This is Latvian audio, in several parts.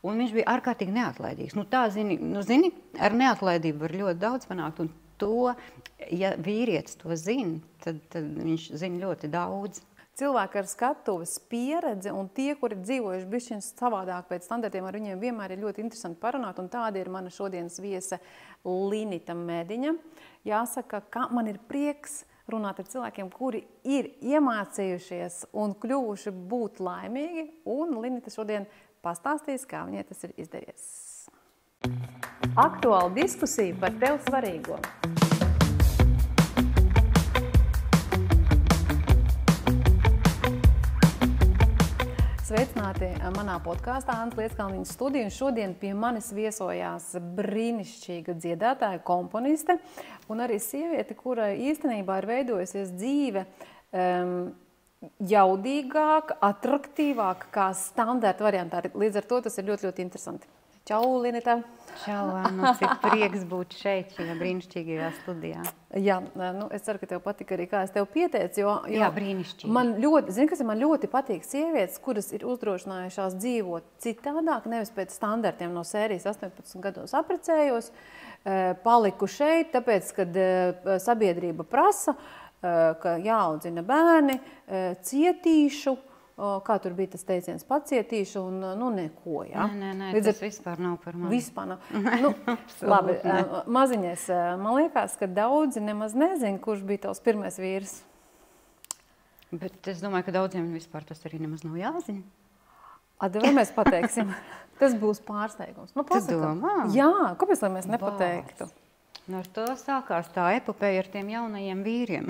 Un viņš bija ārkārtīgi neatlaidīgs. Zini, ar neatlaidību var ļoti daudz panākt, un to, ja vīrietis to zina, tad viņš zina ļoti daudz. Cilvēki ar skatuves pieredzi un tie, kuri dzīvojuši bišķiņ savādāk pēc standartiem, ar viņiem vienmēr ir ļoti interesanti parunāt, un tāda ir mana šodienas viese Linita Mediņa. Jāsaka, ka man ir prieks runāt ar cilvēkiem, kuri ir iemācījušies un kļuvuši būt laimīgi, un Linita šodien pastāstīs, kā viņai tas ir izdevies. Aktuāla diskusija par tev svarīgo. Sveicināti manā podkāstā Antas Lietskalniņas studiju, un šodien pie manis viesojās brīnišķīga dziedātāja, komponiste un arī sieviete, kura īstenībā ir veidojusies dzīve jaudīgāk, atraktīvāk kā standarta variantā. Līdz ar to tas ir ļoti, ļoti interesanti. Čau, Linita! Čau, Anna! Cik prieks būt šeit, šajā brīnišķīgajā studijā. Jā, es ceru, ka tev patika arī, kā es tev pieteicu, jo jā, brīnišķīgi. Man ļoti patīk sievietes, kuras ir uzdrošinājušās dzīvot citādāk, nevis pēc standartiem no sērijas 18 gados apprecējos, paliku šeit, tāpēc, kad sabiedrība prasa, ka jāaudzina bērni, cietīšu, kā tur bija tas teiciens, pacietīšu un neko, jā? Nē, tas vispār nav par mani. Vispār nav. Labi, maziņais, man liekas, ka daudzi nemaz nezin, kurš bija tavs pirmais vīrs. Bet es domāju, ka daudziem vispār tas arī nemaz nav jāzina. Vai mēs pateiksim? Tas būs pārsteigums. Tu domā? Jā, kāpēc, lai mēs nepateiktu? Ar to sākās tā epopeja ar tiem jaunajiem vīriem,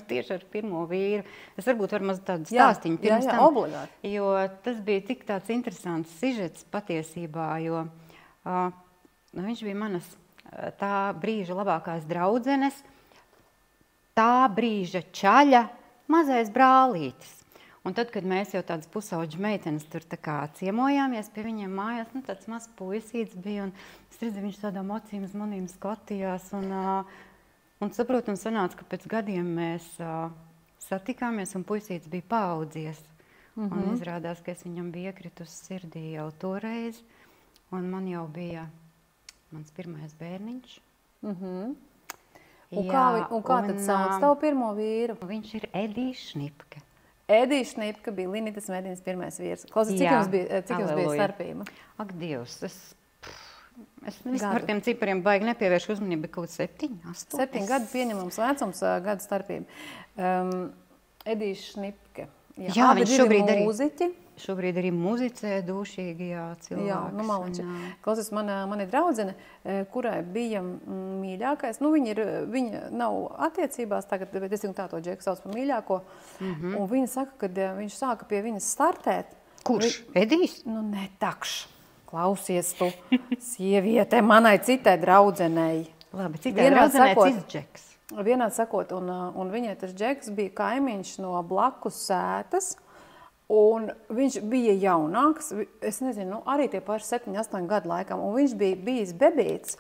tieši ar pirmo vīru. Es varbūt varu maz tādu stāstiņu pirms tam. Obligāti. Jo tas bija tik tāds interesants sižets patiesībā, jo viņš bija manas tā brīža labākās draudzenes, tā brīža čaļa mazais brālītis. Un tad, kad mēs jau tādas pusauģu meitenes tur tā kā ciemojāmies pie viņiem mājās, tāds mazs puisīts bija, un es redzu, viņš tādām acīm uz manīm skatījās, un saprotam, sanāca, ka pēc gadiem mēs satikāmies, un puisīts bija paaudzies. Un izrādās, ka es viņam biju iekritus sirdī jau toreiz, un man jau bija mans pirmais bērniņš. Un kā tad sauc tavu pirmo vīru? Viņš ir Edijs Šnipke. Edijs Šnipke bija Linitas Mediņas pirmais vīrs. Klausies, cik jums bija starpība? Ak, Dievs, es vispār tiem cipariem baigi nepievēršu uzmanību, bet kaut 7, 8. 7 gadu pieņemams vecums, gadu starpība. Edijs Šnipke. Jā, viņš šobrīd arī muzicē dūšīgi, cilvēks. Jā, maliņš. Klausies, man ir draudzene, kurai bija mīļākais. Viņa nav attiecībās tagad, bet es tā to džeku sauc par mīļāko. Un viņa saka, kad viņš sāka pie viņas startēt. Kurš? Edijs? Netakš. Klausies tu, sieviete, manai citai draudzenei. Labi, citai draudzenei cits džeks. Vienādi sakot, un viņai tas džeks bija kaimiņš no blakus sētas, un viņš bija jaunāks, es nezinu, arī tie paši 7, 8 gadu laikam, un viņš bija bijis bebīts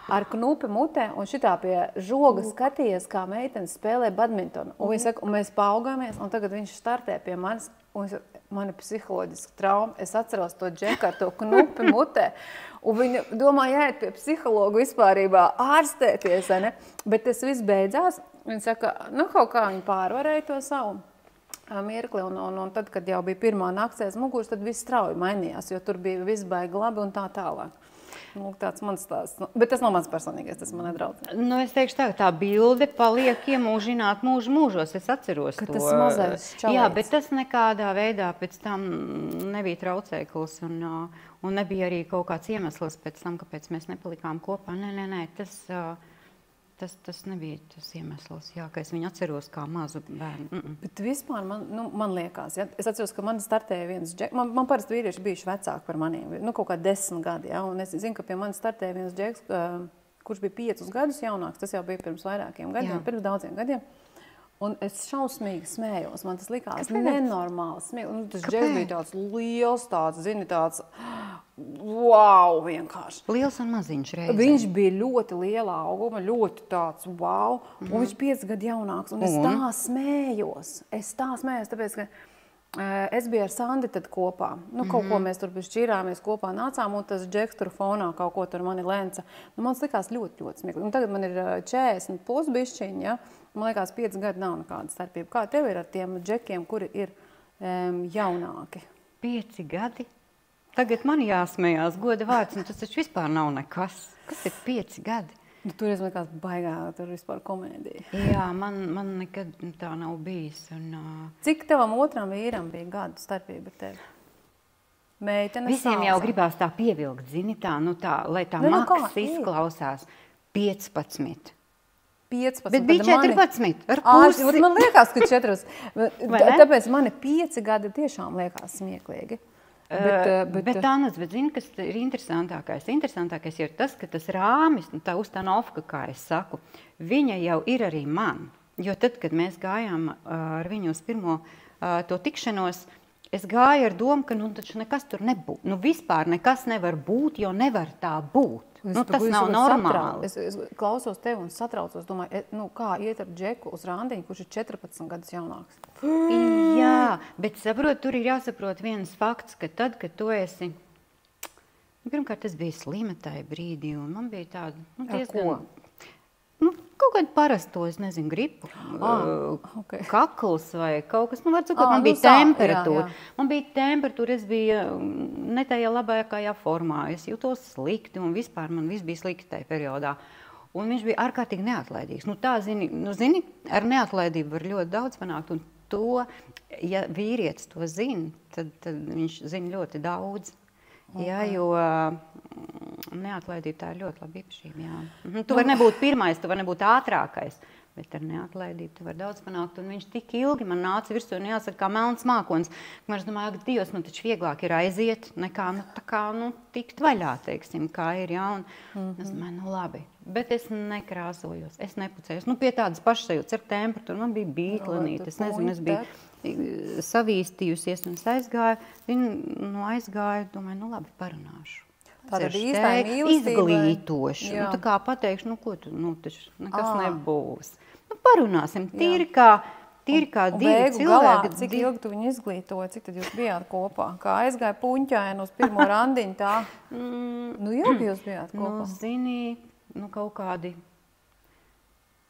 ar knupi mutē, un šitā pie žoga skatījies, kā meitenes spēlē badmintonu. Un viņš saka, un mēs paaugāmies, un tagad viņš startē pie manis, un mani psiholoģiska trauma, es atceros to džeku ar to knupi mutē, un viņa domā, jāiet pie psihologu vispārībā ārstēties, ne? Bet tas viss beidzās, viņa saka, kaut kā viņa pārvarēja to savu mirkli, un tad, kad jau bija pirmā nakts aiz muguras, tad viss strauji mainījās, jo tur bija viss baigi labi un tā tālāk. Tāds mans stāsts. Bet tas nav mans personīgais, tas man nedraudz. Es teikšu tā bilde paliek iemūžināt mūžos. Es atceros to. Ka tas mazais čalēts. Jā, bet tas nekādā veidā pēc tam nebija traucēklis un nebija arī kaut kāds iemesls pēc tam, kāpēc mēs nepalikām kopā. Nē, tas nebija tas iemesls, ka es viņu atceros kā mazu bērnu. Bet vispār man liekas, ja? Es atceros, ka man startēja viens džeks, man parasti vīrieši bijuši vecāki par maniem, kaut kā 10 gadi, ja? Un es zinu, ka pie mani startēja viens džeks, kurš bija 5 gadus jaunāks, tas jau bija pirms vairākiem gadiem, pirms daudziem gadiem. Un es šausmīgi smējos, man tas likās nenormāli smieklīgi. Tas džeks bija tāds liels, tāds, wow, vienkārši. Liels un maziņš reizē. Viņš bija ļoti liela auguma, ļoti tāds, wow, un viņš 5 gadu jaunāks. Un es tā smējos, tāpēc, ka Es biju ar Sandi tad kopā. Kaut ko mēs tur šķirāmies kopā nācām, un tas Džeks tur fonā kaut ko tur mani lenca. Man likās ļoti, ļoti smieklīgi. Un tagad man ir 40 plus bišķiņi, ja? Man liekas, 5 gadi nav nekāda starpība. Kā tev ir ar tiem Džekiem, kuri ir jaunāki? 5 gadi? Tagad man jāsmējās goda vārds, un tas taču vispār nav nekas. Kas ir 5 gadi? Tur es likās baigā, tur vispār komēdija. Jā, man nekad tā nav bijis. Cik tavam otram vīram bija gadu starpība ar tevi? Meitenes visiem jau gribās tā pievilkt, zini, tā, lai tā maks izklausās 15. 15. Bet bija 14 ar pusi. Man liekas, ka 4. Tāpēc mani 5 gadi tiešām liekas smieklīgi. Bet Annas, zini, kas ir interesantākais? Interesantākais ir tas, ka tas rāmis, tā uztanovka, kā es saku, viņa jau ir arī man. Jo tad, kad mēs gājām ar viņu uz pirmo to tikšanos, es gāju ar domu, ka taču nekas tur nebūtu. Vispār nekas nevar būt, jo nevar tā būt. Tas nav normāli. Es klausos tevi un satraucos, domāju, kā iet ar Džeku uz randiņu, kurš ir 14 gadus jaunāks. Jā, bet saprot, tur ir jāsaprot viens fakts, ka tad, kad tu esi... Pirmkārt, es biju slima tajā brīdī, un man bija tāda... diezgan... kaut kādu parasto, es nezinu, gripu, kakls vai kaut kas, var sakot, man bija temperatūra. Man bija temperatūra, es biju ne tajā labākajā formā, es jūtos slikti, un vispār man viss bija slikti tajā periodā. Un viņš bija ārkārtīgi neatlaidīgs. Tā, zini, ar neatlaidību var ļoti daudz panākt, un to, ja vīrietis to zina, tad viņš zina ļoti daudz. Jā, jo neatlaidība tā ir ļoti laba īpašība. Jā. Tu vari nebūt pirmais, tu vari nebūt ātrākais, bet ar neatlaidību tu vari daudz panākt. Un viņš tik ilgi man nāca virsū, un jāsaka, kā melns mākonis. Man es domāju, ka Dievs, man taču vieglāk ir aiziet, nekā tikt vaļā, teiksim, kā ir. Jā. Un es domāju, labi. Bet es nekrāsojos, es nepucējos. Pie tādas pašsajūtas ar temperatūru, man bija bītlenīte, es nezinu, es biju savīstījusies, un es aizgāju, domāju, labi, parunāšu. Tāda īstai mīlestībai. Izglītošu, tā kā pateikšu, ko tu, taču nekas nebūs. Parunāsim, tīri kā divi cilvēki. Galā, cik ilgi tu viņu izglītoji, cik tad jūs bijāt kopā? Kā aizgāja puņķēnu uz pirmo randiņu tā? Ilgi jūs bijāt kopā? Zini, kaut kādi...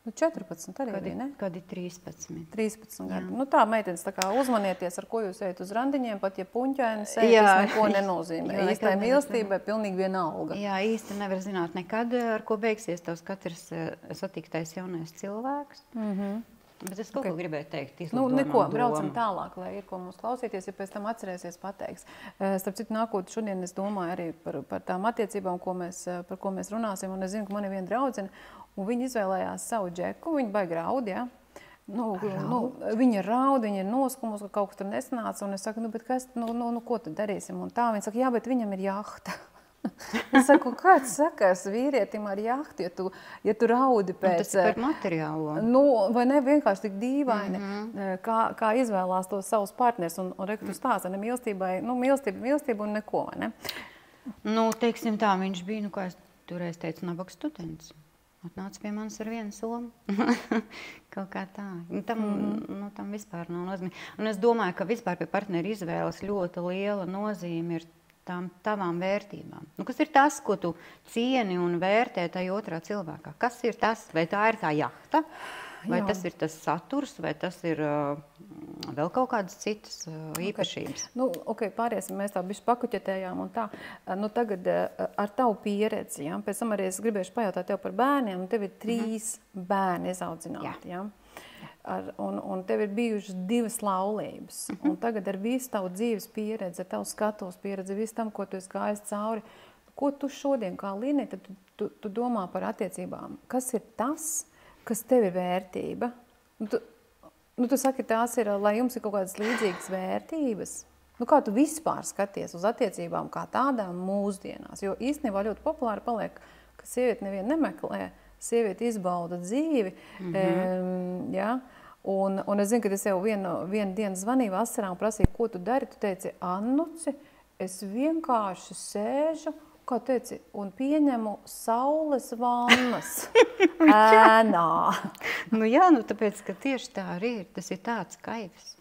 14 arī bija, ne? Kādi 13. 13 gadi. Tā, meitenes, tā kā uzmanieties, ar ko jūs ejat uz randiņiem, pat ja puņķēni sēd, tas neko nenozīmē. Īstai mīlestībai pilnīgi vienalga. Jā, īsti nevar zināt nekad, ar ko beigsies tavs katrs satiktais jaunais cilvēks. Bet es kaut ko gribēju teikt, izlūdomām neko, braucam tālāk, lai ir ko mums klausīties, ja pēc tam atcerēsies pateiks. Starp citu, nākot šodien es domāju arī par tām attiecībām, par ko mēs runāsim, un es zinu, ka man ir viena draudzene, un viņa izvēlējās savu Džeku, viņa baigi raud, ja? Viņa raud, viņa ir noskumus, ka kaut kas tur nesanāca, un es saku, bet kas, ko tad darīsim? Un tā, viņa saka, jā, bet viņam ir jahta. Es saku, kāds sakars vīrietim ar jahtu, ja tu raudi pēc... Tas ir par materiālo. Vai ne, vienkārši tik dīvaini, kā izvēlās tos savus partners, un reku tu stāsti, ne mīlestībai, mīlestība un neko, vai ne? Teiksim tā, viņš bija, kā es toreiz teicu, nabaga students. Atnāca pie manis ar vienu somu. Kaut kā tā. Tam vispār nav nozīme. Un es domāju, ka vispār pie partneri izvēles ļoti liela nozīme ir tām tavām vērtībām. Kas ir tas, ko tu cieni un vērtē tajā otrā cilvēkā? Kas ir tas? Vai tā ir tā jahta? Vai tas ir tas saturs? Vai tas ir vēl kaut kādas citas īpašības? Pāriesim, mēs tā bišķi pakuķetējām un tā. Tagad ar tavu pieredzi, ja? Pēc tam arī es gribēšu pajautāt tev par bērniem, un tev ir 3 bērni izaudzināti, ja? Un tev ir bijušas 2 laulības. Un tagad ar visu tavu dzīves pieredzi, ar tavu skatos pieredzi, visu tam, ko tu esi gājis cauri, ko tu šodien kā Lineta, tu domā par attiecībām? Kas ir tas, kas tev ir vērtība? Tu saki, tās ir, lai jums ir kaut kādas līdzīgas vērtības. Kā tu vispār skaties uz attiecībām kā tādām mūsdienās? Jo īstenībā ļoti populāri paliek, ka sieviete nevienu nemeklē, sieviete izbauda dzīvi. Ja? Un es zinu, ka es jau vienu dienu zvanīju vasarā un prasīju, ko tu dari. Tu teici, Annuci, es vienkārši sēžu, kā teici, un pieņemu saules vannas ēnā. Jā, tāpēc, ka tieši tā arī ir. Tas ir tāds kaifs.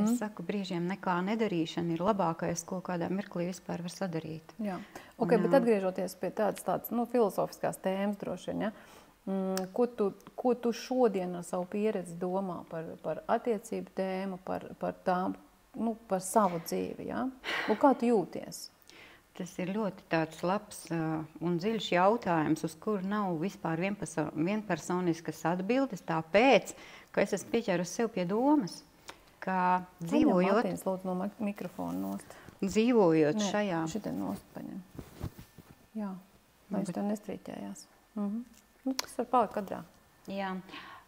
Es saku, brīžiem nekā nedarīšana ir labākais, ko kādā mirklī vispār var sadarīt. Jā. Ok, bet atgriežoties pie tādas filozofiskās tēmas droši vien, ja? Ko tu šodien ar savu pieredzi domā par attiecību tēmu, par tām, par savu dzīvi, ja? Un kā tu jūties? Tas ir ļoti tāds labs un dziļš jautājums, uz kuru nav vispār vienpersoniskas atbildes, tāpēc, ka es esmu pieķērusi sev pie domas, ka dzīvojot... Paņem, Mārtiņas, lūdzu, no mikrofona nost. Dzīvojot šajā... Šitien nost paņem. Jā, lai viņš tev nestrīķējās. Tas var palikt kadrā. Jā,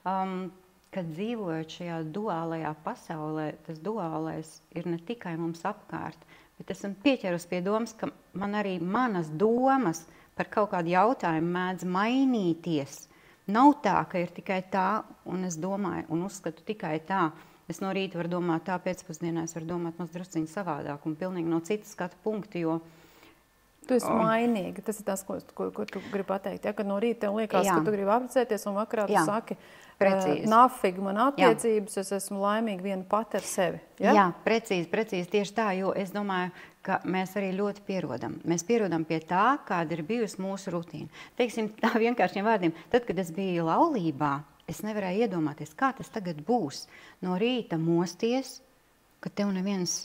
kad dzīvojot šajā duālajā pasaulē, tas duālais ir ne tikai mums apkārt, bet esmu pieķerus pie domas, ka man arī manas domas par kaut kādu jautājumu mēdz mainīties. Nav tā, ka ir tikai tā, un es domāju un uzskatu tikai tā. Es no rīta varu domāt tā, pēcpusdienā es varu domāt maz drusciņi savādāk un pilnīgi no citas skatu punktu, jo... Tu esi mainīga, tas ir tas, ko tu gribi pateikt. Ja? Kad no rīta tev liekas, ka tu gribi apprecēties, un vakarā tu saki, nafig man attiecības, es esmu laimīga viena pati ar sevi. Ja? Jā, precīzi tieši tā, jo es domāju, ka mēs arī ļoti pierodam. Mēs pierodam pie tā, kāda ir bijusi mūsu rutīna. Teiksim tā vienkāršiem vārdiem, tad, kad es biju laulībā, es nevarēju iedomāties, kā tas tagad būs. No rīta mosties, ka tev neviens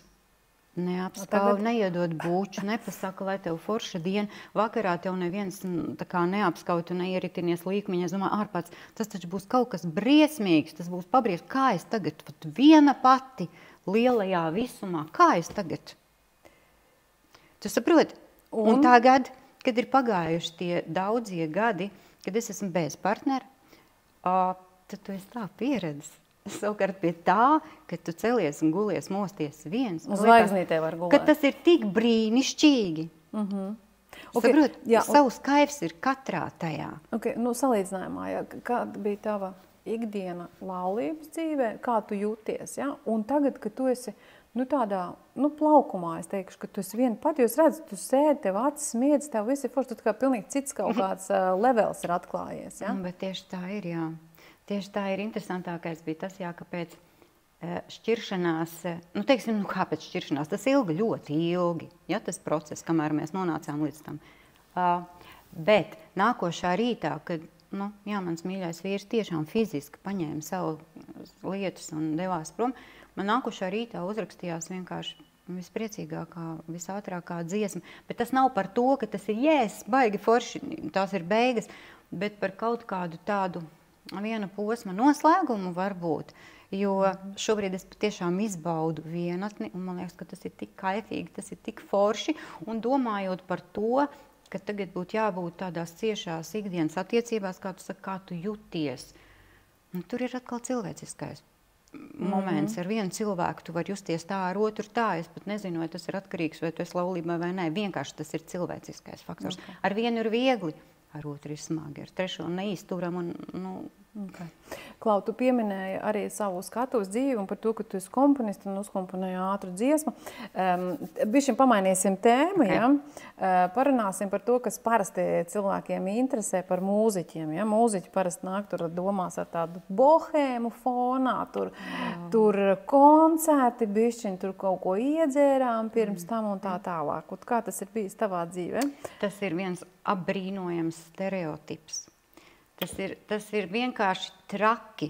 neapskauj, neiedod būču, nepasaka, lai tev forša diena. Vakarā tev neviens tā kā neapskauj, tu neieritinies līkmiņā. Es domāju, ārpats, tas taču būs kaut kas briesmīgs, tas būs pabriesmīgs. Kā es tagad, viena pati lielajā visumā, kā es tagad? Tu saproti? Un tagad, kad ir pagājuši tie daudzie gadi, kad es esmu bez partnera, tad tu esi tā pieredzis. Savukārt pie tā, ka tu celies un gulies mosties viens. Uz zvaigznītē var gulēt. Ka tas ir tik brīnišķīgi. Saprot, savs kaivs ir katrā tajā. Salīdzinājumā, kāda bija tava ikdiena laulības dzīvē, kā tu jūties, ja? Un tagad, kad tu esi tādā plaukumā, es teikšu, ka tu esi viena pati, jo es redzu, tu sēdi, tev acis smiedz, tev viss ir forši, tu kā pilnīgi cits kaut kāds levels ir atklājies, ja? Bet tieši tā ir, jā. Tieši tā ir interesantākais bija tas, jā, ka pēc šķiršanās, kāpēc šķiršanās, tas ilga ļoti ilgi, ja, tas process, kamēr mēs nonācām līdz tam. Bet nākošā rītā, kad, mans mīļais vīrs tiešām fiziski paņēma savu lietas un devās prom, man nākošā rītā uzrakstījās vienkārši vispriecīgākā, visātrākā dziesma. Bet tas nav par to, ka tas ir baigi forši, tās ir beigas, bet par kaut kādu tādu viena posma noslēgumu varbūt, jo šobrīd es patiešām izbaudu vienatni, un man liekas, ka tas ir tik kaifīgi, tas ir tik forši, un domājot par to, ka tagad būtu jābūt tādās ciešās ikdienas attiecībās, kā tu saki, kā tu juties. Un tur ir atkal cilvēciskais moments. Ar vienu cilvēku tu vari justies tā, ar otru tā. Es pat nezinu, vai tas ir atkarīgs, vai tu esi laulībā vai nē. Vienkārši tas ir cilvēciskais faktors. Ar vienu ir viegli. Ar otru ir smagi, ar trešo neizturam. Klau, tu pieminēji arī savu skatuves dzīvi un par to, ka tu esi komponists un uzkomponēji ātru dziesmu. Bišķiņ pamainīsim tēmu, ja? Parunāsim par to, kas parasti cilvēkiem interesē par mūziķiem. Ja? Mūziķi parasti nāk tur domās ar tādu bohēmu fonā, tur koncerti bišķiņ, tur kaut ko iedzērām pirms tam un tā tālāk. Un kā tas ir bijis tavā dzīvē? Tas ir viens apbrīnojams stereotips. Tas ir vienkārši traki,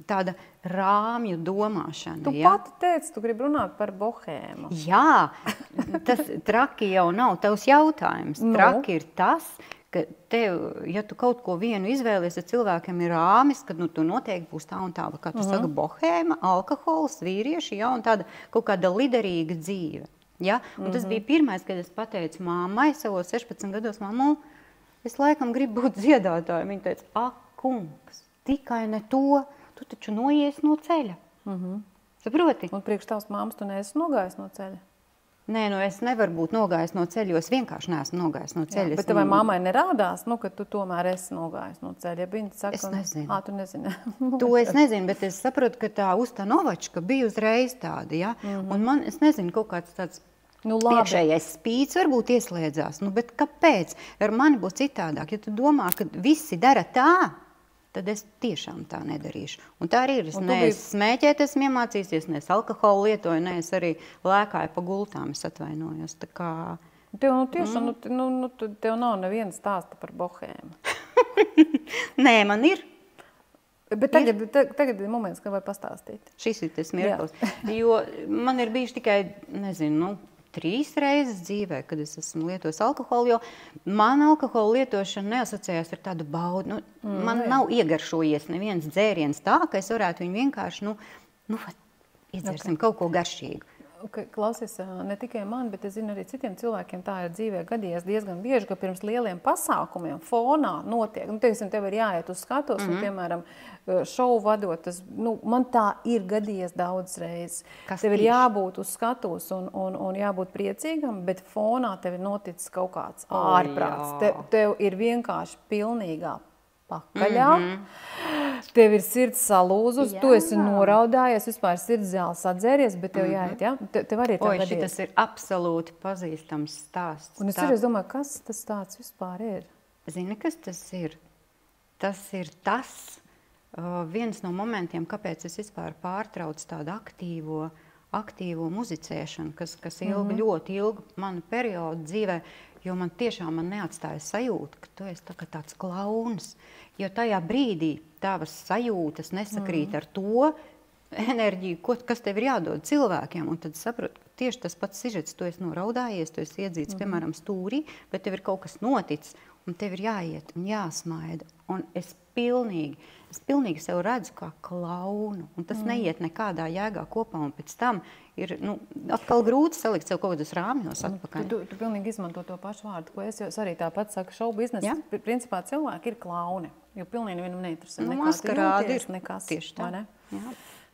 tāda rāmju domāšana. Tu pati teici, tu gribi runāt par bohēmu. Jā, tas traki jau nav tavs jautājums. Traki ir tas, ka tev, ja tu kaut ko vienu izvēlies, tad cilvēkam ir rāmis, ka tu noteikti būs tā un tā. Kā tu saka, bohēma, alkohols, vīrieši, ja, un tāda kaut kāda liderīga dzīve. Ja? Un tas bija pirmais, kad es pateicu māmai savos 16 gados, mammu, es laikam gribu būt dziedātāja. Viņa teica, kungs, tikai ne to, tu taču noies no ceļa. Saproti? Un priekš tavs māmas tu neesi nogājis no ceļa? Nē, es nevaru būt nogājis no ceļa, jo es vienkārši neesmu nogājis no ceļa. Bet tavai mammai nerādās, ka tu tomēr esi nogājis no ceļa? Ja saka, es nezinu. Tu nezini. To es nezinu, bet es saprotu, ka tā Ustanovačka bija uzreiz tāda, ja? Un man, es nezinu, kaut kāds tāds iekšējais spīts varbūt ieslēdzās. Bet kāpēc? Ar mani būs citādāk. Ja tu domā, ka visi dara tā, tad es tiešām tā nedarīšu. Un tā arī ir. Es Un tu neesmu smēķēt, esmu iemācījusies, ne es alkoholu lietoju, ne es arī lēkāju pa gultām, es atvainojos. Tā kā... Tev tiešām, tev nav neviena stāsta par bohēmu. Nē, man ir. Bet tagad ir moments, ka vai pastāstīt. Šis ir tas mirklis. Jo man ir bijuši tikai, nezinu, 3 reizes dzīvē, kad es esmu lietojis alkoholu, jo man alkoholu lietošana neasociējās ar tādu baudu. Man nav iegaršojies neviens dzēriens tā, ka es varētu viņu vienkārši, iedzersim kaut ko garšīgu. Klausies, ne tikai man, bet es zinu arī citiem cilvēkiem tā ir dzīvē gadījies diezgan bieži, ka pirms lieliem pasākumiem fonā notiek. Tev ir jāiet uz skatos, un, piemēram, šovu vadot, man tā ir gadījies daudz reizes. Tev ir jābūt uz skatos un jābūt priecīgam, bet fonā tev ir noticis kaut kāds ārprāts. Tev ir vienkārši pilnīgā pakaļā. Tev ir sirds salūzus, tu esi noraudājies, vispār sirds zāles atzēries, bet tev jāiet, ja? Tev arī ir tā gadījies. Šitas ir absolūti pazīstams stāsts. Un es domāju, kas tas tāds vispār ir? Zini, kas tas ir? Tas ir viens no momentiem, kāpēc es vispār pārtraucu tādu aktīvo muzicēšanu, kas ļoti ilgu manu periodu dzīvē, jo man tiešām neatstāja sajūta, ka tu esi tāds klauns. Jo tajā brīdī tavas sajūtas nesakrīt ar to enerģiju, kas tev ir jādod cilvēkiem. Un tad saproti, ka tieši tas pats sižets, tu esi noraudājies, tu esi iedzīts, piemēram, stūrī, bet tev ir kaut kas noticis, un tev ir jāiet un jāsmaida. Un es pilnīgi sev redzu kā klaunu, un tas neiet nekādā jēgā kopā, un pēc tam ir atkal grūti salikt sev kaut kādus rāmjos atpakaļ. Tu pilnīgi izmanto to pašu vārdu, ko es arī tāpat saku, šovu biznesa, principā cilvēki ir klauni, jo pilnīgi nevienam neinteresē nekā tu jūties, nekas. Tieši tā. Jā.